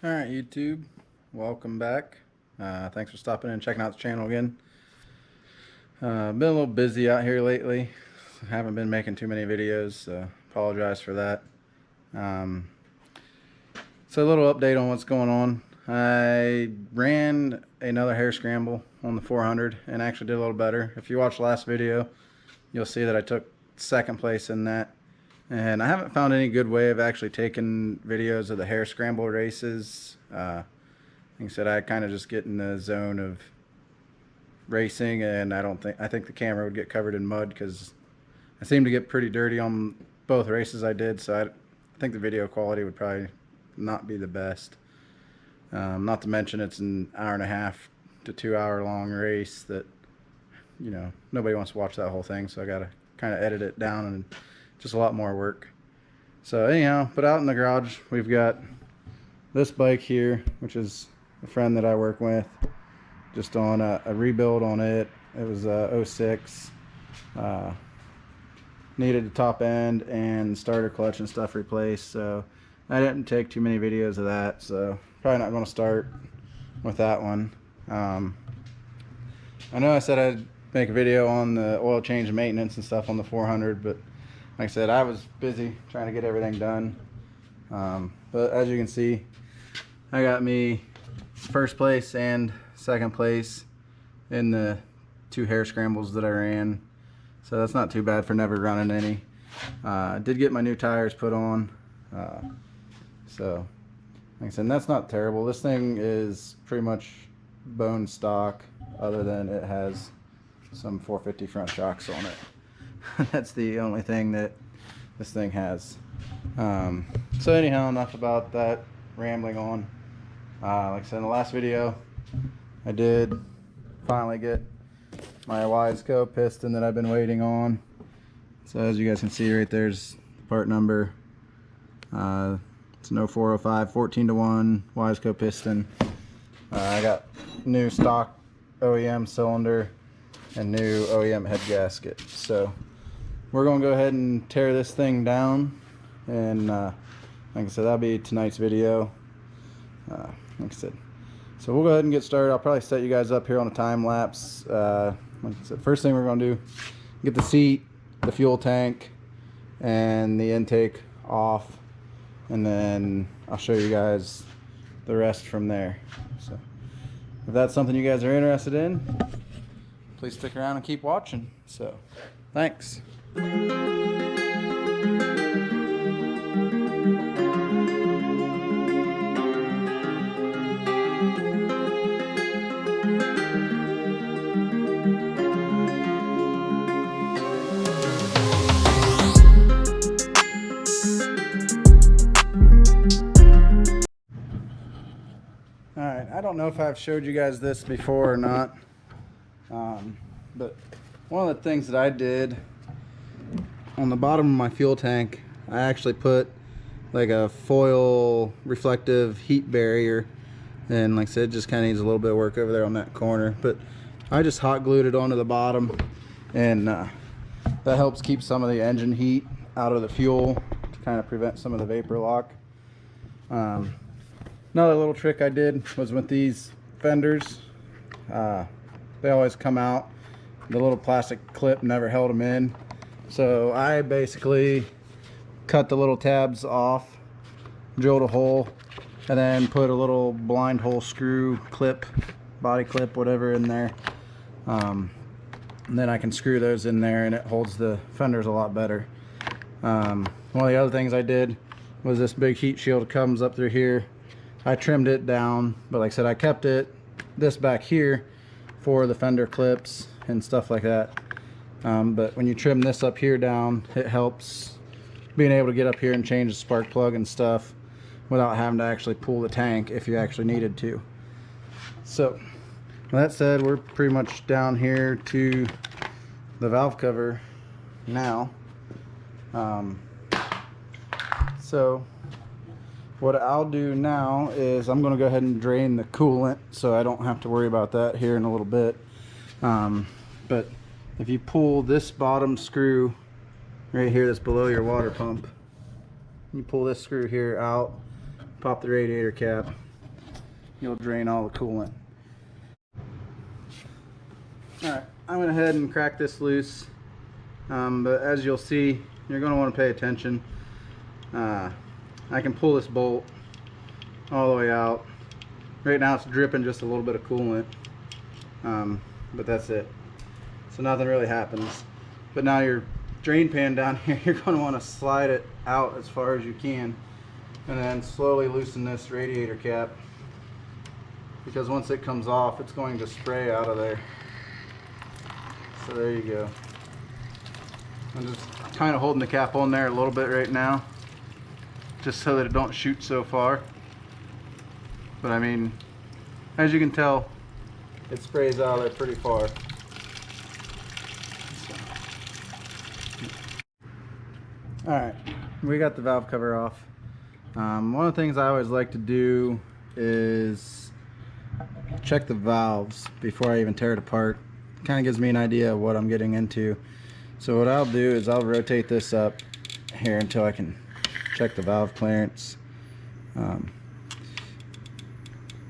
Alright YouTube, welcome back. Thanks for stopping in and checking out the channel again. Been a little busy out here lately. Haven't been making too many videos, so apologize for that. So a little update on what's going on. I ran another hair scramble on the 400 and actually did a little better. If you watched the last video, you'll see that I took second place in that. And I haven't found any good way of actually taking videos of the hair scramble races. Like I said, I kind of just get in the zone of racing, and I think the camera would get covered in mud because I seem to get pretty dirty on both races I did. So I think the video quality would probably not be the best. Not to mention it's an hour-and-a-half to 2 hour long race that, you know, nobody wants to watch that whole thing. So I got to kind of edit it down, and just a lot more work. So anyhow, but out in the garage we've got this bike here, which is a friend that I work with, just on a rebuild on it. It was 06, needed the top end and starter clutch and stuff replaced, so I didn't take too many videos of that, so probably not going to start with that one. I know I said I'd make a video on the oil change and maintenance and stuff on the 400, but like I said, I was busy trying to get everything done. But as you can see, I got me first place and second place in the 2 hair scrambles that I ran. So that's not too bad for never running any. Did get my new tires put on. So like I said, that's not terrible. This thing is pretty much bone stock, other than it has some 450 front shocks on it. That's the only thing that this thing has. So anyhow, enough about that rambling on. Like I said in the last video, I did finally get my Wiseco piston that I've been waiting on. So as you guys can see right there's the part number. It's an 0405 14-to-1 Wiseco piston. I got new stock OEM cylinder and new OEM head gasket. So we're going to go ahead and tear this thing down, and like I said, that'll be tonight's video. Like I said, so we'll go ahead and get started. I'll probably set you guys up here on a time lapse. Like I said, first thing we're going to do, get the seat, the fuel tank, and the intake off, and then I'll show you guys the rest from there. So if that's something you guys are interested in, please stick around and keep watching. So thanks. Alright, I don't know if I've showed you guys this before or not, but one of the things that I did on the bottom of my fuel tank, I actually put like a foil reflective heat barrier, and like I said, it just kind of needs a little bit of work over there on that corner, but I just hot glued it onto the bottom, and that helps keep some of the engine heat out of the fuel to kind of prevent some of the vapor lock. Another little trick I did was with these fenders. They always come out, the little plastic clip never held them in, so I basically cut the little tabs off, drilled a hole, and then put a little blind hole screw clip, body clip, whatever, in there. And then I can screw those in there, and it holds the fenders a lot better. One of the other things I did was this big heat shield comes up through here. I trimmed it down, but like I said, I kept this back here for the fender clips and stuff like that. But when you trim this up here down, it helps being able to get up here and change the spark plug and stuff without having to actually pull the tank if you actually needed to. So with that said, we're pretty much down here to the valve cover now. So what I'll do now is I'm going to go ahead and drain the coolant, so I don't have to worry about that here in a little bit. But if you pull this bottom screw right here that's below your water pump, you pull this screw here out, pop the radiator cap, you'll drain all the coolant. Alright, I went ahead and cracked this loose, but as you'll see, you're going to want to pay attention. I can pull this bolt all the way out. Right now it's dripping just a little bit of coolant, but that's it. So nothing really happens. But now your drain pan down here, you're going to want to slide it out as far as you can, and then slowly loosen this radiator cap, because once it comes off, it's going to spray out of there. So there you go. I'm just kind of holding the cap on there a little bit right now, just so that it don't shoot so far. But I mean, as you can tell, it sprays out of there pretty far. Alright, we got the valve cover off. One of the things I always like to do is check the valves before I even tear it apart. Kind of gives me an idea of what I'm getting into. So what I'll do is I'll rotate this up here until I can check the valve clearance.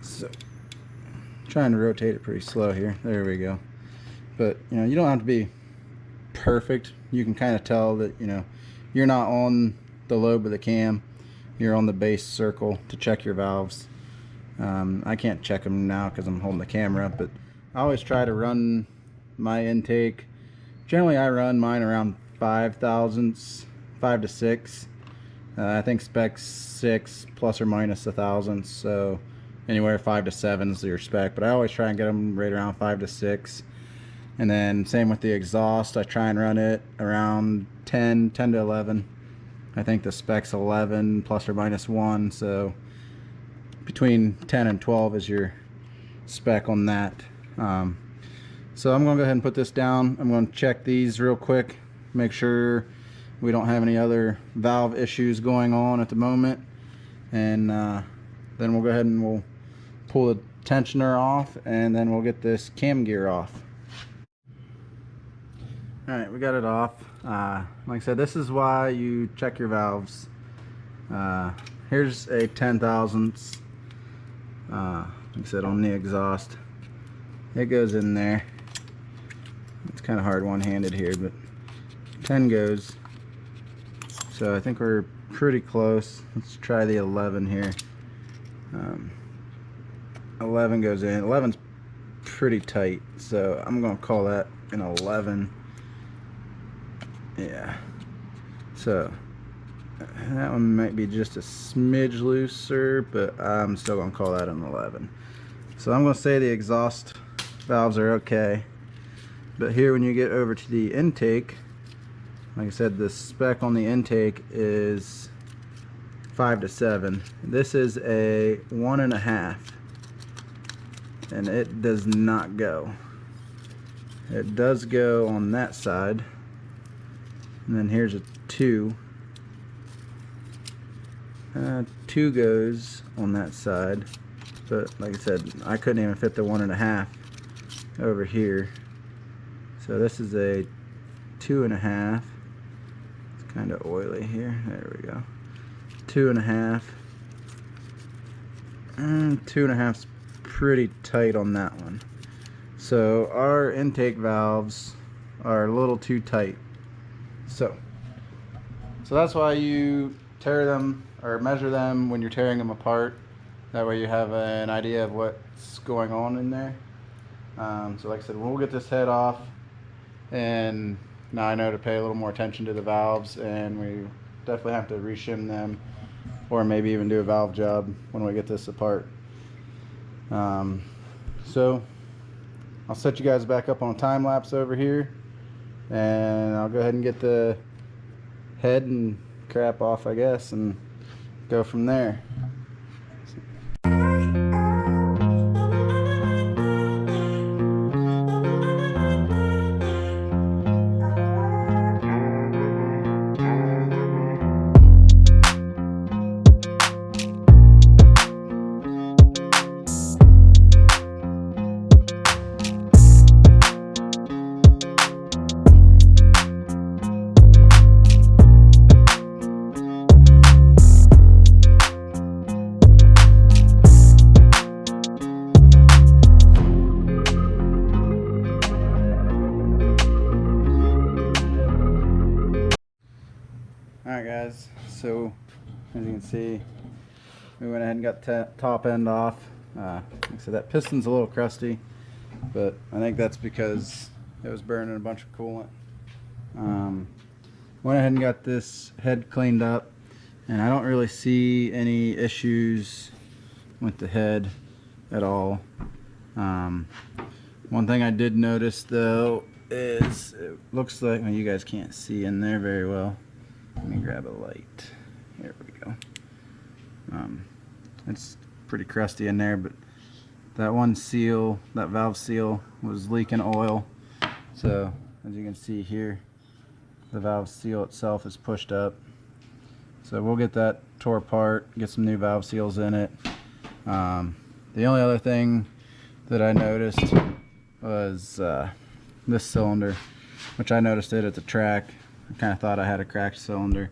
So trying to rotate it pretty slow here. There we go. But you know, you don't have to be perfect. You can kind of tell that, you know, you're not on the lobe of the cam, you're on the base circle to check your valves. I can't check them now because I'm holding the camera, but I always try to run my intake. Generally I run mine around 5 thousandths, 5 to 6. I think spec's 6 plus or minus 1,000, so anywhere 5 to 7 is your spec, but I always try and get them right around 5 to 6. And then same with the exhaust, I try and run it around 10 to 11. I think the spec's 11 plus or minus 1, so between 10 and 12 is your spec on that. So I'm going to go ahead and put this down. I'm going to check these real quick, make sure we don't have any other valve issues going on at the moment, and then we'll go ahead and we'll pull the tensioner off, and then we'll get this cam gear off. Alright, we got it off. Like I said, this is why you check your valves. Here's a 10 thousandths. Like I said, on the exhaust. It goes in there. It's kind of hard one-handed here, but 10 goes. So I think we're pretty close. Let's try the 11 here. 11 goes in. 11's pretty tight, so I'm going to call that an 11. Yeah, so that one might be just a smidge looser, but I'm still going to call that an 11. So I'm going to say the exhaust valves are okay, but here when you get over to the intake, like I said, the spec on the intake is 5 to 7. This is a 1.5, and it does not go. It does go on that side. And then here's a 2. 2 goes on that side, but like I said, I couldn't even fit the 1.5 over here. So this is a 2.5. It's kind of oily here. There we go. 2.5. And 2.5's pretty tight on that one. So our intake valves are a little too tight. So that's why you tear them or measure them when you're tearing them apart. That way you have an idea of what's going on in there. So like I said, we'll get this head off, and now I know to pay a little more attention to the valves, and we definitely have to reshim them, or maybe even do a valve job when we get this apart. So I'll set you guys back up on a time lapse over here, and I'll go ahead and get the head and crap off, I guess, and go from there. So as you can see, we went ahead and got the top end off. Like I said, that piston's a little crusty, but I think that's because it was burning a bunch of coolant. Went ahead and got this head cleaned up, and I don't really see any issues with the head at all. One thing I did notice though is it looks like, well, you guys can't see in there very well. Let me grab a light. There we go. It's pretty crusty in there, but that one seal, that valve seal, was leaking oil. So as you can see here, the valve seal itself is pushed up. So we'll get that tore apart, get some new valve seals in it. The only other thing that I noticed was this cylinder, which I noticed it at the track. I kind of thought I had a cracked cylinder,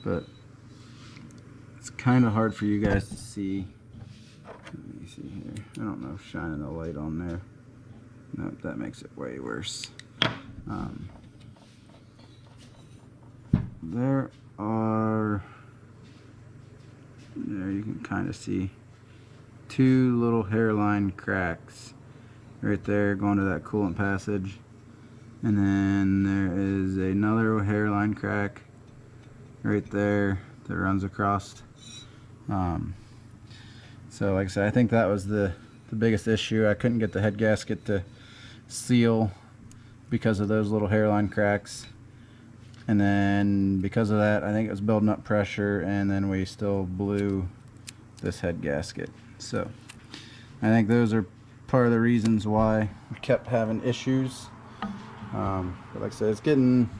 but it's kind of hard for you guys to see. Let me see here. I don't know if shining the light on there. Nope, that makes it way worse. There you can kind of see two little hairline cracks right there going to that coolant passage, and then there is another hairline crack right there that runs across. So like I said, I think that was the biggest issue. I couldn't get the head gasket to seal because of those little hairline cracks, and then because of that I think it was building up pressure, and then we still blew this head gasket. So I think those are part of the reasons why we kept having issues. But like I said, it's getting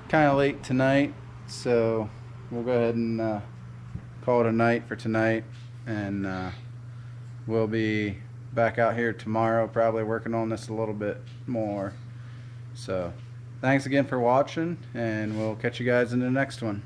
kind of late tonight, so we'll go ahead and call it a night for tonight, and we'll be back out here tomorrow probably working on this a little bit more. So thanks again for watching, and we'll catch you guys in the next one.